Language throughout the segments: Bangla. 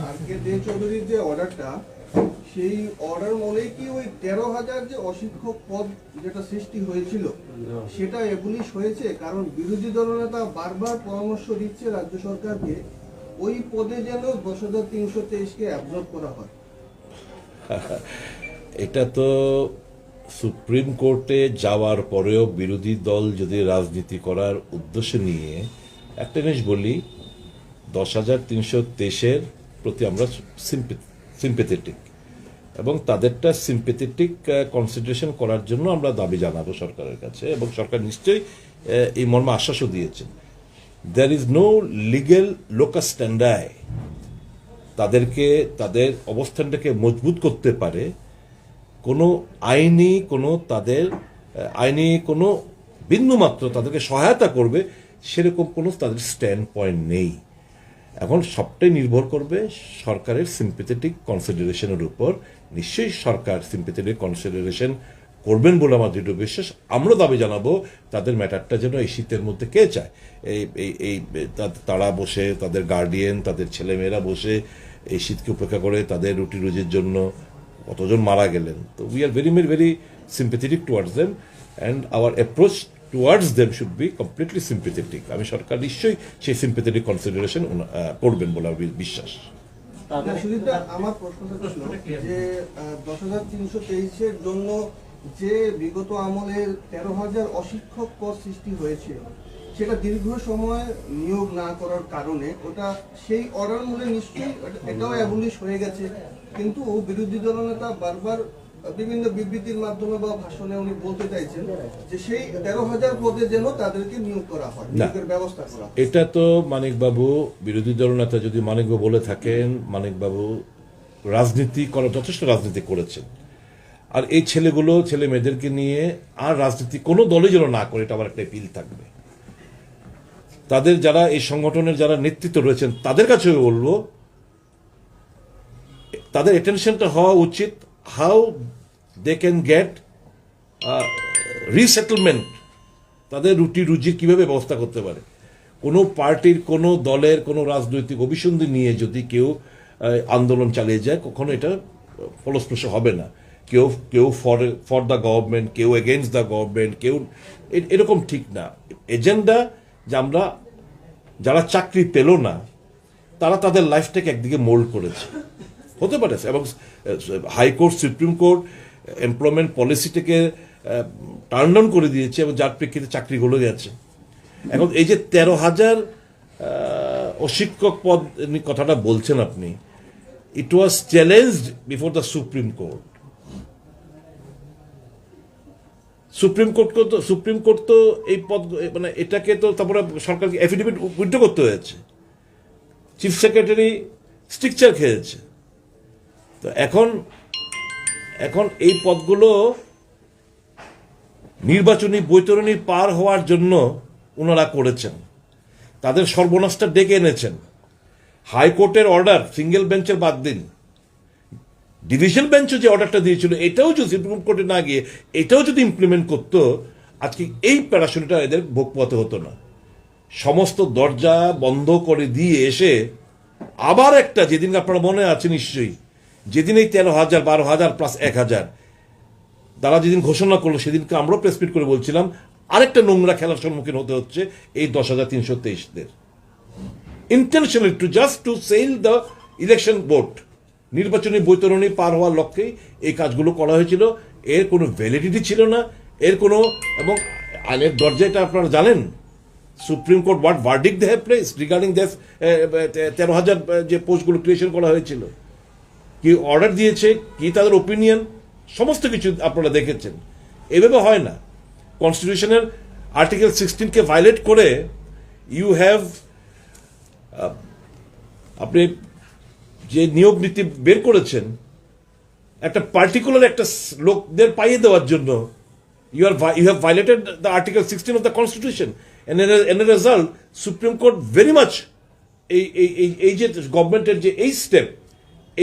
আর কে দে চৌধুরীর যে অর্ডারটা, সেই অর্ডার মনে কি ওই 13,000 যে অশিক্ষক পদ যেটা সৃষ্টি হয়েছিল সেটা এবলিশ হয়েছে? কারণ বিরোধী দলনেতা বারবার পরামর্শ দিচ্ছে রাজ্য সরকারকে ওই পদে যেন 10,323-কে অ্যাবজর্ব করা হয়। এটা তো সুপ্রিম কোর্টে যাওয়ার পরেও বিরোধী দল যদি রাজনীতি করার উদ্দেশ্য নিয়ে একটা জিনিস বলি, 10,323-এর প্রতি আমরা সিম্পেথেটিক এবং তাদেরটা সিম্পেথেটিক কনসিডারেশন করার জন্য আমরা দাবি জানাবো সরকারের কাছে, এবং সরকার নিশ্চয়ই এই মর্মে আশ্বাসও দিয়েছেন। There is no legal locus standi তাদেরকে তাদের অবস্থানটাকে মজবুত করতে পারে কোনো আইনি কোনো বিন্দুমাত্র তাদেরকে সহায়তা করবে সেরকম কোনো তাদের স্ট্যান্ড পয়েন্ট নেই। এখন সবটাই নির্ভর করবে সরকারের সিম্পেথেটিক কনসিডারেশনের উপর। নিশ্চয়ই সরকার সিম্পেথেটিক কনসিডারেশন করবেন বলে আমার দৃঢ় বিশ্বাস। আমরা দাবি জানাবো তাদের ম্যাটারটা যেন এই শীতের মধ্যে কে চায়, এই তারা বসে, তাদের গার্ডিয়ান, তাদের ছেলেমেয়েরা বসে এই শীতকে উপেক্ষা করে তাদের রুটি রুজির জন্য কতজন মারা গেলেন। তো we are very very sympathetic towards them and our approach towards them should be completely sympathetic. আমি সরকার নিশ্চয়ই সেই সিম্পেথেটিক কনসিডারেশন করবেন বলে আমার বিশ্বাস। আমার প্রশ্নটা ছিল যে 10,323-এর জন্য যে বিগত আমলের 13,000 অশিক্ষক পদ সৃষ্টি হয়েছে সেটা দীর্ঘ সময় নিয়োগ না করার কারণে ওটা সেই অর্ডার মূলে নিশ্চয়ই এটাও অ্যাবলিশ হয়ে গেছে, কিন্তু বিরোধী দলনেতা বারবার বিভিন্ন বিবৃতির মাধ্যমে বা ভাষণে উনি বলতে চাইছেন যে সেই 13,000 পদে যেন তাদেরকে নিয়োগ করা হয়, নিয়োগের ব্যবস্থা করা। এটা তো মানিকবাবু, বিরোধী দলনেতা যদি মানিকবাবু বলে থাকেন, মানিকবাবু রাজনীতি করার যথেষ্ট রাজনীতি করেছেন, আর এই ছেলে মেয়েদেরকে নিয়ে আর রাজনীতি কোনো দলই যেন না করে, এটা আমার একটা এপিল থাকবে। তাদের যারা এই সংগঠনের যারা নেতৃত্ব রয়েছেন তাদের কাছেও বলবো তাদের অ্যাটেনশনটা হওয়া উচিত how they can get resettlement, তাদের রুটি রুজির কিভাবে ব্যবস্থা করতে পারে। কোনো পার্টির, কোনো দলের, কোনো রাজনৈতিক অভিসন্ধি নিয়ে যদি কেউ আন্দোলন চালিয়ে যায় কখনো এটা ফলস্পর্শ হবে না। কেউ ফর দ্য গভর্নমেন্ট, কেউ এগেনস্ট দ্য গভর্নমেন্ট, কেউ এরকম ঠিক না। এজেন্ডা যে আমরা যারা চাকরি পেল না তারা তাদের লাইফটাকে একদিকে মোল্ড করেছে, হতে পারে। এবং হাইকোর্ট, সুপ্রিম কোর্ট এমপ্লয়মেন্ট পলিসিটাকে টার্ন ডাউন করে দিয়েছে এবং যার প্রেক্ষিতে চাকরিগুলো গেছে। এখন এই যে 13,000 অশিক্ষক পদ কথাটা বলছেন আপনি, it was challenged before the supreme court. Supreme court তো এই পদ মানে এটাকে তো তারপরে সরকারকে এফিডেভিট উইথড্র করতে হয়েছে, চিফ সেক্রেটারি স্ট্রিকচার খেয়েছে। তো এখন এই পদগুলো নির্বাচনী বৈতরণী পার হওয়ার জন্য ওনারা করেছেন, তাদের সর্বনাশটা ডেকে এনেছেন। হাইকোর্টের অর্ডার সিঙ্গেল বেঞ্চের বাদ দিন, ডিভিশন বেঞ্চও যে অর্ডারটা দিয়েছিল এটাও যদি সুপ্রিম কোর্টে না গিয়ে এটাও যদি ইমপ্লিমেন্ট করতো, আজকে এই প্যারাশনটা এদের ভোগ পোহাতে হতো না। সমস্ত দরজা বন্ধ করে দিয়ে এসে আবার একটা, যেদিন আপনারা মনে আছে নিশ্চয়ই, যেদিন এই 13,000, 12,000 প্লাস 1,000 তারা যেদিন ঘোষণা করলো সেদিনকে আমরাও প্রেসমিট করে বলছিলাম আরেকটা নোংরা খেলার সম্মুখীন হতে হচ্ছে এই 10,323-দের। Intentionally just to sell the election board, নির্বাচনী বৈতরণী পার হওয়ার লক্ষ্যেই এই কাজগুলো করা হয়েছিল। এর কোনো ভ্যালিডিটি ছিল না, এর কোনো, এবং আইনের দরজাটা আপনারা জানেন supreme court what verdict they have placed regarding this 13,000 যে পোস্টগুলো ক্রিয়েশন করা হয়েছিল, কি অর্ডার দিয়েছে, কি তাদের ওপিনিয়ন, সমস্ত কিছু আপনারা দেখেছেন। এভাবে হয় না। কনস্টিটিউশনের আর্টিকেল 16-কে ভায়োলেট করে ইউ হ্যাভ আপনি যে নিয়োগ নীতি বের করেছেন একটা পার্টিকুলার একটা লোকদের পাইয়ে দেওয়ার জন্য, you have violated the article 16 of the constitution, and a result supreme court very much এই যে গভর্নমেন্টের যে এই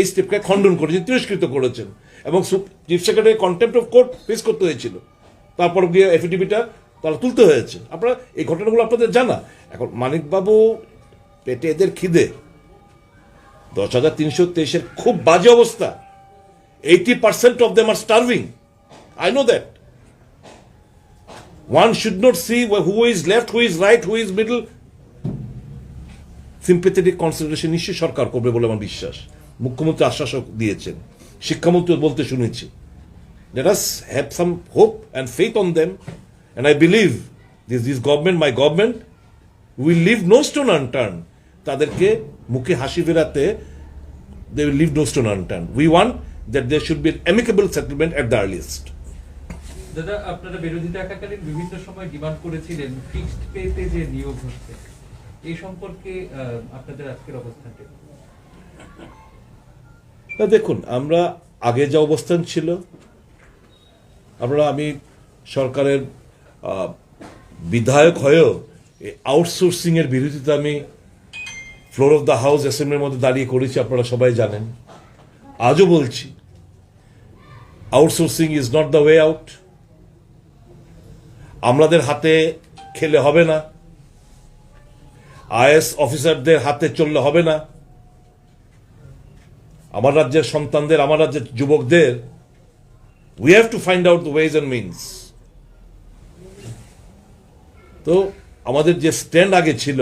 স্টেপকে খণ্ডন করেছেন, তিরস্কৃত করেছেন, এবং chief secretary contempt of court face করতে হয়েছিল। তারপর গিয়ে এফিডেভিটটা তারা তুলতে হয়েছে। আপনারা এই ঘটনাগুলো আপনাদের জানা। এখন মানিকবাবু পেটে এদের খিদে, 10,323-এর খুব বাজে অবস্থা। 80% of them are starving. I know that. One should not see who is left, who is right, who is middle. Sympathetic consideration নিশ্চয়ই সরকার করবে বলে আমার বিশ্বাস। মুখ্যমন্ত্রী আশ্বাসও দিয়েছেন, শিক্ষামন্ত্রী বলতে শুনেছি। Let us have some hope and faith on them, and I believe this government, my government, will leave no stone unturned. তাদেরকে মুখে হাসি ফেরাতে they will leave no stone unturned. We want that there should be an amicable settlement at the earliest. দাদা, আপনারা বিরোধিতা থাকাকালীন বিভিন্ন সময় ডিমান্ড করেছিলেন ফিক্সড পেতে যে নিয়োগ হচ্ছে, এই সম্পর্কে আপনাদের আজকের অবস্থানটা? দেখুন, আমরা আগে যে অবস্থান ছিল, আমি সরকারের বিধায়ক হয়েও আউটসোর্সিং এর বিরোধিতা আমি ফ্লোর অফ দ্য হাউস অ্যাসেম্বলির মধ্যে দাঁড়িয়ে করেছি, আপনারা সবাই জানেন। আজও বলছি, outsourcing is not the way out. আমাদের হাতে খেলে হবে না, আইএস অফিসারদের হাতে চললে হবে না। আমার রাজ্যের সন্তানদের, আমার রাজ্যের যুবকদের, we have to find out the ways and means. তো আমাদের যে স্ট্যান্ড আগে ছিল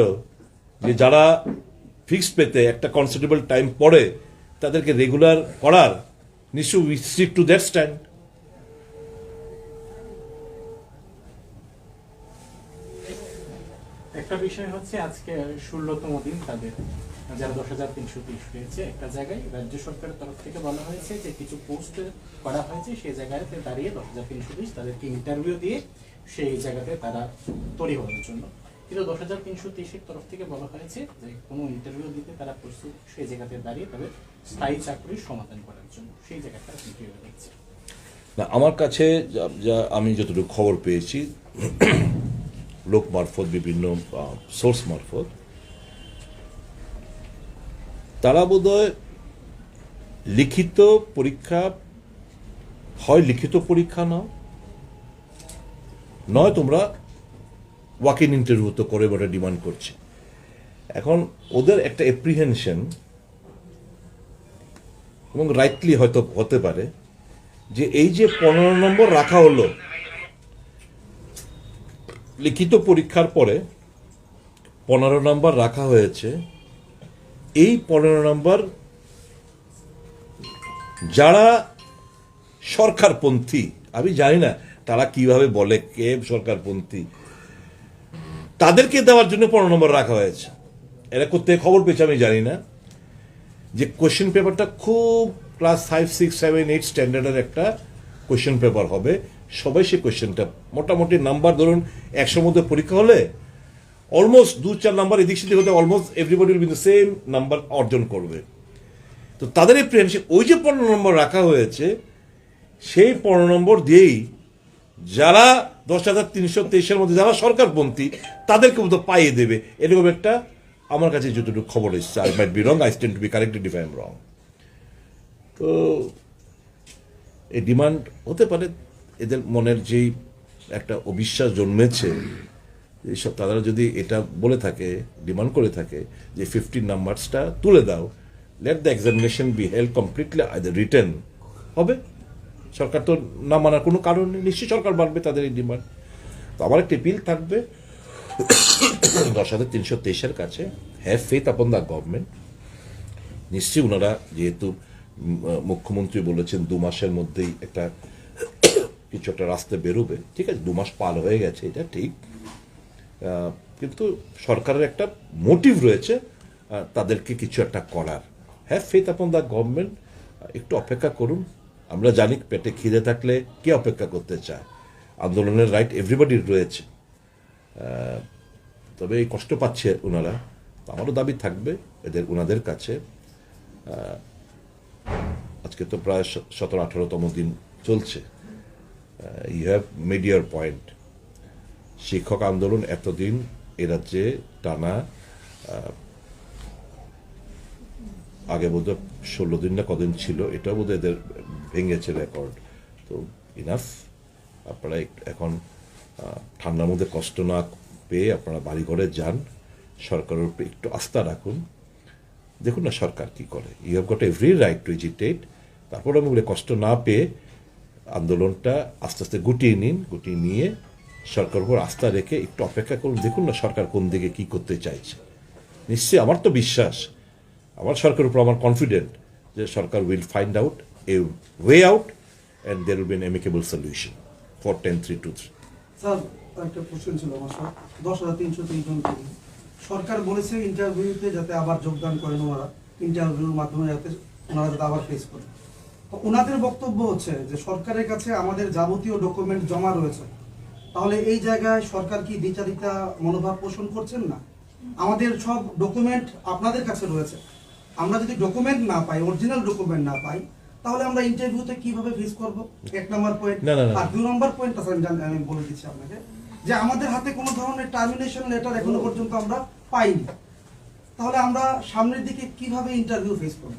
যে যারা ফিক্সড পেতে একটা কনসিডারেবল টাইম পরে তাদেরকে রেগুলার করার, নিশ্চয়ই we stick to that stand. একটা বিষয় হচ্ছে আজকে 16তম দিন তাদের যারা 10,330 পেয়েছে, একটা জায়গায় রাজ্য সরকারের তরফ থেকে বলা হয়েছে যে কিছু পোস্ট করা হয়েছে, সেই জায়গায় দাঁড়িয়ে 10,320 তাদেরকে ইন্টারভিউ দিয়ে সেই জায়গাতে তারা তৈরি হওয়ার জন্য। কিন্তু 10,330-এর তরফ থেকে বলা হয়েছে যে কোনো ইন্টারভিউ দিতে তারা প্রস্তুত, সেই জায়গাতে দাঁড়িয়ে তাদের স্থায়ী চাকরির সমাধান করার জন্য। সেই জায়গাটা কিভাবে দেখছে? না, আমার কাছে যা আমি যতটুকু খবর পেয়েছি লোক মারফত, বিভিন্ন সোর্স মারফত, তারা বোধহয় লিখিত পরীক্ষা, হয় লিখিত পরীক্ষা নাও, নয় তোমরা ওয়াক ইন ইন্টারভিউ তো করে বলে ডিমান্ড করছে। এখন ওদের একটা এপ্রিহেনশন, এবং রাইটলি হয়তো হতে পারে, যে এই যে 15 নম্বর রাখা হলো লিখিত পরীক্ষার পরে, 15 নম্বর রাখা হয়েছে, এই 15 নম্বর যারা সরকারপন্থী, আমি জানি না তারা কিভাবে বলে কে সরকারপন্থী, তাদেরকে দেওয়ার জন্য 15 নম্বর রাখা হয়েছে। এরা করতে খবর পেয়েছে আমি জানি না, যে কোয়েশ্চেন পেপারটা খুব ক্লাস 5, 6, 7, 8 স্ট্যান্ডার্ডের একটা কোয়েশ্চেন পেপার হবে। সবাই সে কোয়েশ্চেনটা মোটামুটি নাম্বার, ধরুন 100 মধ্যে পরীক্ষা হলে অলমোস্ট 2-4 নাম্বার এদিক সেদিক হতে almost everybody will be the same number অর্জন করবে। তো তাদের এই প্রেম, ওই যে 15 নম্বর রাখা হয়েছে, সেই 15 নম্বর দিয়েই যারা 10,323-এর মধ্যে যারা সরকারপন্থী তাদেরকে মতো পাইয়ে দেবে, এরকম একটা আমার কাছে যতটুকু খবর এসেছে। I might be wrong, I stand two B corrected if I am রং। তো এই ডিমান্ড হতে পারে, এদের মনের যেই একটা অবিশ্বাস জন্মেছে, এইসব তারা যদি এটা বলে থাকে, ডিমান্ড করে থাকে যে 15 নাম্বারসটা তুলে দাও, let the examination be held completely either written, হবে। সরকার তো না মানার কোনো কারণ নেই, নিশ্চয়ই সরকার মানবে তাদের এই ডিমান্ড। তো আমার একটা এপিল থাকবে 10,323-এর কাছে, have faith upon the government. নিশ্চয়ই ওনারা, যেহেতু মুখ্যমন্ত্রী বলেছেন 2 মাসের মধ্যেই একটা কিছু একটা রাস্তা বেরোবে, ঠিক আছে, 2 মাস পার হয়ে গেছে, এটা ঠিক, কিন্তু সরকারের একটা মোটিভ রয়েছে তাদেরকে কিছু একটা করার। Have faith upon the government, একটু অপেক্ষা করুন। আমরা জানি পেটে খিদে থাকলে কে অপেক্ষা করতে চায়, আন্দোলনের রাইট এভরিবডির রয়েছে, তবে এই কষ্ট পাচ্ছে ওনারা। আমারও দাবি থাকবে ওনাদের কাছে। আজকে তো প্রায় 17-18তম দিন চলছে। You have made your point. শিক্ষক আন্দোলন এতদিন এ রাজ্যে টানা, আগে বোধহয় 16 দিন না কদিন ছিল, এটাও বোধহয় এদের ভেঙেছে রেকর্ড। তো ইনাফ, আপনারা এখন ঠান্ডার মধ্যে কষ্ট না পেয়ে আপনারা বাড়ি ঘরে যান, সরকারের উপরে একটু আস্থা রাখুন। দেখুন না সরকার কি করে। You have got every right to agitate. তারপর আমি বলে কষ্ট না পেয়ে আন্দোলনটা আস্তে আস্তে গুটিয়ে নিন, গুটিয়ে নিয়ে সরকার উপর আস্থা রেখে একটু অপেক্ষা করুন, দেখুন না সরকার কোন দিকে কি করতে চাইছে। নিশ্চয়ই আমার তো বিশ্বাস, আমার সরকারের উপর আমার কনফিডেন্ট যে সরকার will find out a way out and there will be an amicable solution for 10-3-2-3। Sir একটা কোশ্চেন ছিল আমার স্যার, 10,323 জন কর্মী। সরকার বলেছে ইন্টারভিউতে যাতে আবার যোগদান করেন ওনারা, ইন্টারভিউর মাধ্যমে যাতে ওনারা যাতে আবার ফেস করেন। তো ওনাদের বক্তব্য হচ্ছে যে সরকারের কাছে আমাদের যাবতীয় ডকুমেন্ট জমা রয়েছে, তাহলে এই জায়গায় সরকার কি দ্বিচারিতা মনোভাব পোষণ করছেন না? আমাদের সব ডকুমেন্ট আপনাদের কাছে রয়েছে, আমরা যদি ডকুমেন্ট না পাই, অরিজিনাল ডকুমেন্ট না পাই, তাহলে আমরা ইন্টারভিউতে কিভাবে ফেস করব? 1 নম্বর পয়েন্ট। না, না, না। আর 2 নম্বর পয়েন্ট আমি বলে দিচ্ছি আপনাকে যে আমাদের হাতে কোনো ধরনের টার্মিনেশন লেটার এখনো পর্যন্ত আমরা পাইনি, তাহলে আমরা সামনের দিকে কিভাবে ইন্টারভিউ ফেস করব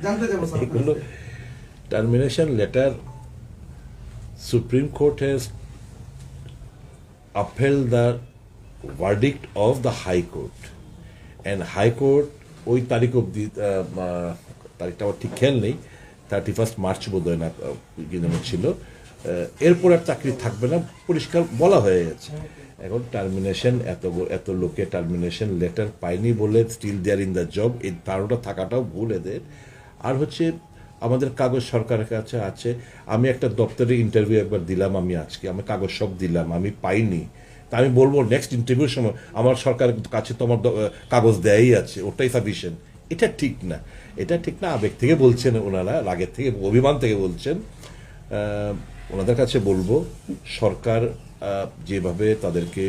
জানতে চাইবো স্যার। এগুলো termination letter, supreme court has upheld the verdict of the High Court, and High Court ওই তারিখ অবধি, তারিখটা আমার ঠিক খেয়াল নেই, 31 মার্চ বোধ হয় না কি যেন ছিল, এরপর আর চাকরি থাকবে না পরিষ্কার বলা হয়ে গেছে। এখন টার্মিনেশন এত লোকে টার্মিনেশন লেটার পায়নি বলে still there in the job, এই ধারণা থাকাটাও ভুল এদের। আর হচ্ছে আমাদের কাগজ সরকারের কাছে আছে। আমি একটা দপ্তরে ইন্টারভিউ একবার দিলাম, আমি কাগজ সব দিলাম, আমি পাইনি, তা আমি বলবো নেক্সট ইন্টারভিউর সময় আমার সরকারের কাছে তো আমার কাগজ দেয়াই আছে, ওটাই সাফিসিয়েন্ট। এটা ঠিক না, এটা ঠিক না। আবেগ থেকে বলছেন ওনারা, রাগের থেকে, অভিমান থেকে বলছেন। ওনাদের কাছে বলবো সরকার যেভাবে তাদেরকে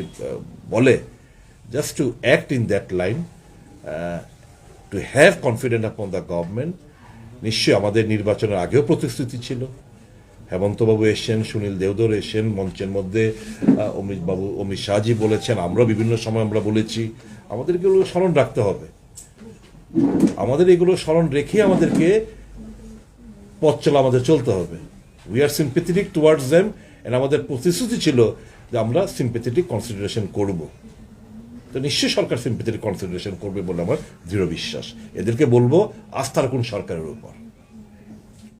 বলে, just to act in that line, to have confidence upon the government. নিশ্চয়ই আমাদের নির্বাচনের আগেও প্রতিশ্রুতি ছিল, হেমন্তবাবু এসেছেন, সুনীল দেওধর এসেছেন মঞ্চের মধ্যে, অমিত শাহজি বলেছেন, আমরা বিভিন্ন সময় আমরা বলেছি। আমাদের এগুলো স্মরণ রাখতে হবে, আমাদের এগুলো স্মরণ রেখে আমাদেরকে পথ চলা আমাদের চলতে হবে। We are sympathetic towards them, and আমাদের প্রতিশ্রুতি ছিল যে আমরা সিম্পেথেটিক কনসিডারেশন করব। তো নিশ্চয়ই সরকার সিম্পেথেটিক কনসিডারেশন করবে বলে আমার দৃঢ় বিশ্বাস। এদেরকে বলবো আস্থা রাখুন সরকারের উপর।